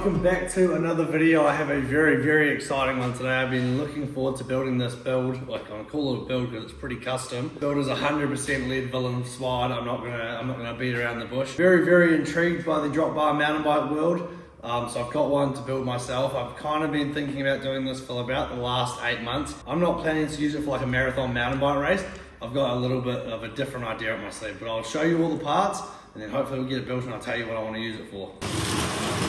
welcome back to another video. I have a very exciting one today. I've been looking forward to building this build. Like, I call it a build because it's pretty custom. Build is 100% Leadville inspired. I'm not gonna beat around the bush. Very intrigued by the drop bar mountain bike world. So I've got one to build myself. I've kind of been thinking about doing this for about the last 8 months. I'm not planning to use it for like a marathon mountain bike race. I've got a little bit of a different idea up my sleeve, but I'll show you all the parts and then hopefully we'll get it built and I'll tell you what I want to use it for.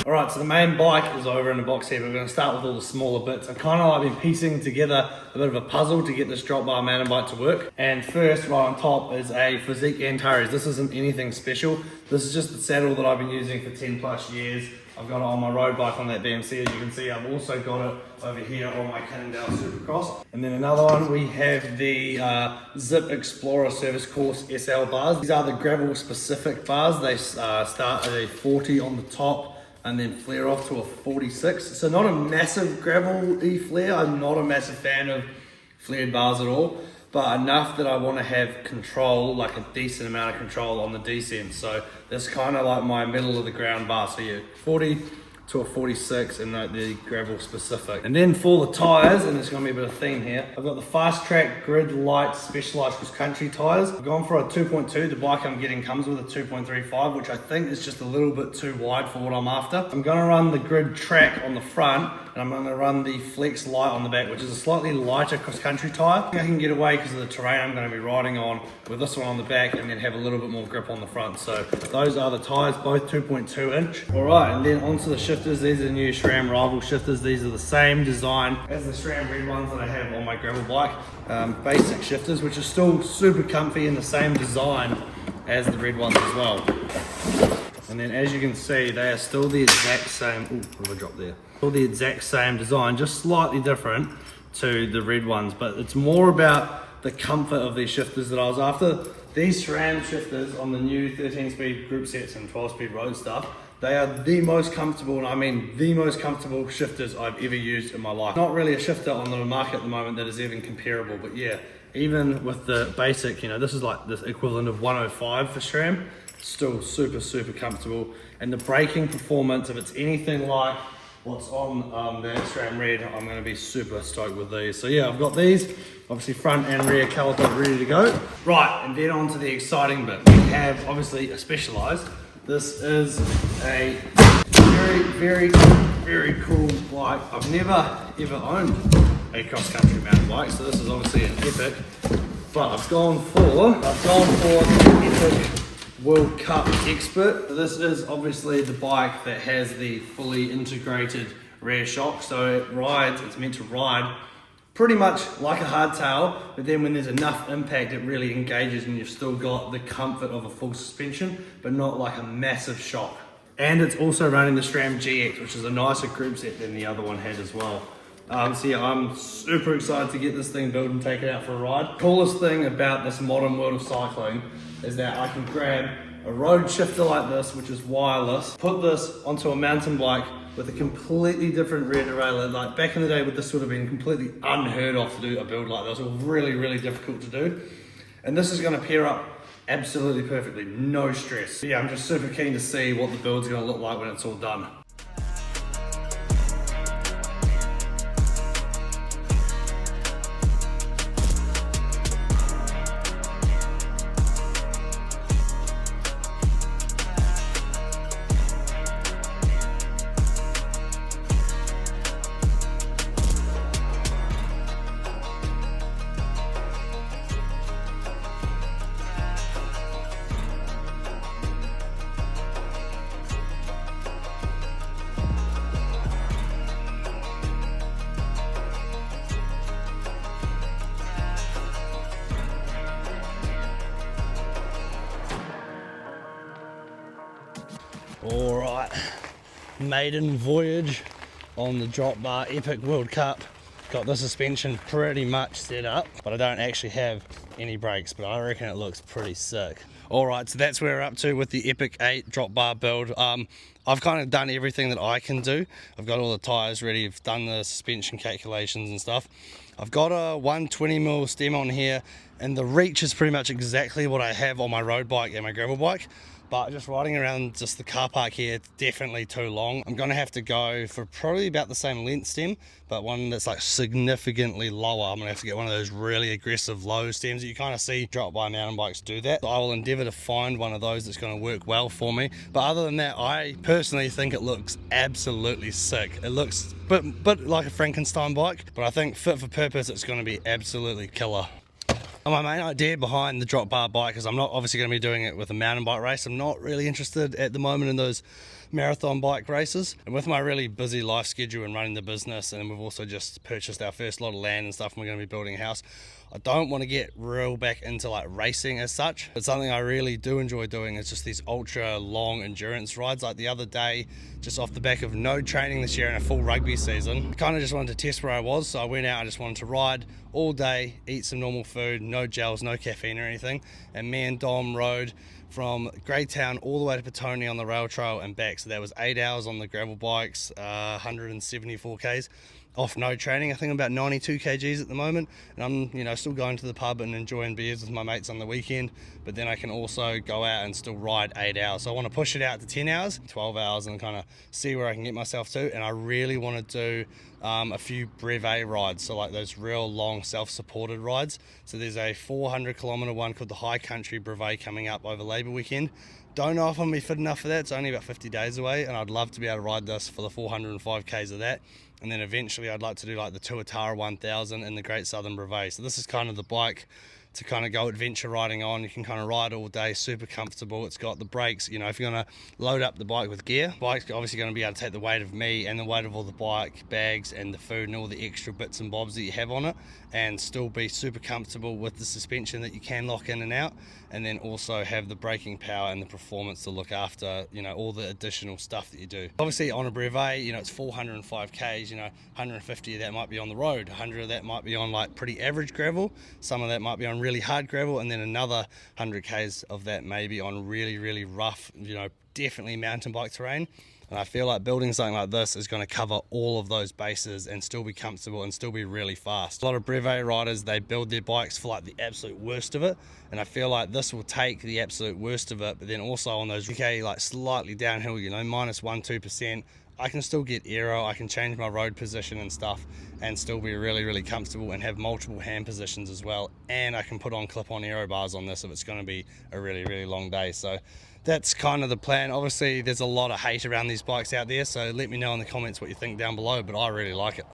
Alright, so the main bike is over in the box here, but we're going to start with all the smaller bits. I've kind of like been piecing together a bit of a puzzle to get this drop bar mountain bike to work. And first, right on top, is a Physique Antares. This isn't anything special. This is just the saddle that I've been using for 10 plus years. I've got it on my road bike on that BMC, as you can see. I've also got it over here on my Cannondale Supercross. And then another one, we have the Zip Explorer Service Course SL bars. These are the gravel specific bars. They start at a 40 on the top and then flare off to a 46. So not a massive gravel-y flare. I'm not a massive fan of flared bars at all, but enough that I want to have control, like a decent amount of control on the descent. So that's kind of like my middle of the ground bar. So yeah, 40 to a 46 and the gravel specific. And then for the tires, and there's going to be a bit of theme here, I've got the Fast Trak Grid Light Specialized Cross Country tires. I've gone for a 2.2. The bike I'm getting comes with a 2.35, which I think is just a little bit too wide for what I'm after. I'm going to run the Grid Trak on the front, and I'm going to run the Flex Light on the back, which is a slightly lighter cross country tire. I think I can get away because of the terrain I'm going to be riding on with this one on the back and then have a little bit more grip on the front. So those are the tires, both 2.2 inch. All right, and then onto the shifters. These are the new SRAM Roval shifters. These are the same design as the SRAM red ones that I have on my gravel bike. Basic shifters, which are still super comfy and the same design as the red ones as well. And then as you can see, they are still the exact same, what have I dropped there? Still the exact same design, just slightly different to the red ones, but it's more about the comfort of these shifters that I was after. These SRAM shifters on the new 13-speed group sets and 12-speed road stuff, they are the most comfortable, and I mean the most comfortable shifters I've ever used in my life. Not really a shifter on the market at the moment that is even comparable, but yeah, even with the basic, you know, this is like the equivalent of 105 for SRAM. Still super comfortable, and the braking performance, if it's anything like what's on the SRAM red, I'm going to be super stoked with these. So yeah, I've got these obviously front and rear caliper ready to go. Right, and then on to the exciting bit. We have obviously a Specialized. This is a very cool bike. I've never ever owned a cross country mountain bike, so this is obviously an Epic, but I've gone for the Epic World Cup Expert. This is obviously the bike that has the fully integrated rear shock, so it's meant to ride pretty much like a hardtail, but then when there's enough impact it really engages and you've still got the comfort of a full suspension, but not like a massive shock. And it's also running the SRAM GX, which is a nicer group set than the other one had as well. So yeah, I'm super excited to get this thing built and take it out for a ride. Coolest thing about this modern world of cycling is that I can grab a road shifter like this, which is wireless, put this onto a mountain bike with a completely different rear derailleur. Like back in the day, this would have been completely unheard of to do a build like this. It was really difficult to do. And this is going to pair up absolutely perfectly, no stress. But yeah, I'm just super keen to see what the build's going to look like when it's all done. All right, maiden voyage on the drop bar Epic World Cup. Got the suspension pretty much set up, but I don't actually have any brakes, but I reckon it looks pretty sick. All right, so that's where we're up to with the Epic 8 drop bar build. I've kind of done everything that I can do. I've got all the tires ready, I've done the suspension calculations and stuff. I've got a 120mm stem on here, and the reach is pretty much exactly what I have on my road bike and my gravel bike. but just riding around just the car park here, it's definitely too long. I'm gonna have to go for probably about the same length stem, but one that's like significantly lower. I'm gonna have to get one of those really aggressive low stems that you kind of see drop by mountain bikes do that. So I will endeavor to find one of those that's going to work well for me. But other than that, I personally think it looks absolutely sick. It looks a bit like a Frankenstein bike, but I think fit for purpose, it's going to be absolutely killer. My main idea behind the drop bar bike is I'm not obviously going to be doing it with a mountain bike race. I'm not really interested at the moment in those marathon bike races, and with my really busy life schedule and running the business, and we've also just purchased our first lot of land and stuff, and we're going to be building a house, I don't want to get real back into like racing as such. It's something I really do enjoy doing. It's just these ultra long endurance rides. Like the other day, just off the back of no training this year and a full rugby season, I kind of just wanted to test where I was. So I went out, I just wanted to ride all day, eat some normal food, no gels, no caffeine or anything. And me and Dom rode from Greytown all the way to Petone on the rail trail and back. So that was 8 hours on the gravel bikes, 174 Ks. Off no training. I think I'm about 92 kgs at the moment, and I'm still going to the pub and enjoying beers with my mates on the weekend, but then I can also go out and still ride 8 hours. So I want to push it out to 10 hours, 12 hours, and kind of see where I can get myself to. And I really want to do a few brevet rides, so like those real long self-supported rides. So there's a 400 kilometer one called the High Country Brevet coming up over Labour weekend. Don't know if I'm gonna be fit enough for that. It's only about 50 days away, and I'd love to be able to ride this for the 405 Ks of that. And then eventually I'd like to do like the Tuatara 1000 and the Great Southern Brevet. So this is kind of the bike to kind of go adventure riding on. You can kind of ride all day, super comfortable. It's got the brakes, if you're going to load up the bike with gear, the bike's obviously going to be able to take the weight of me and the weight of all the bike bags and the food and all the extra bits and bobs that you have on it, and still be super comfortable with the suspension that you can lock in and out, and then also have the braking power and the performance to look after all the additional stuff that you do. Obviously on a brevet, it's 405 Ks, 150 of that might be on the road, 100 of that might be on like pretty average gravel, some of that might be on really hard gravel, and then another 100 Ks of that maybe on really, really rough, definitely mountain bike terrain. And I feel like building something like this is going to cover all of those bases and still be comfortable and still be really fast. A lot of brevet riders, they build their bikes for like the absolute worst of it, and I feel like this will take the absolute worst of it, but then also on those like slightly downhill, minus 1-2%, I can still get aero, I can change my road position and stuff and still be really, really comfortable and have multiple hand positions as well. And I can put on clip-on aero bars on this if it's going to be a really, really long day. So that's kind of the plan. Obviously there's a lot of hate around these bikes out there, so let me know in the comments what you think down below, but I really like it.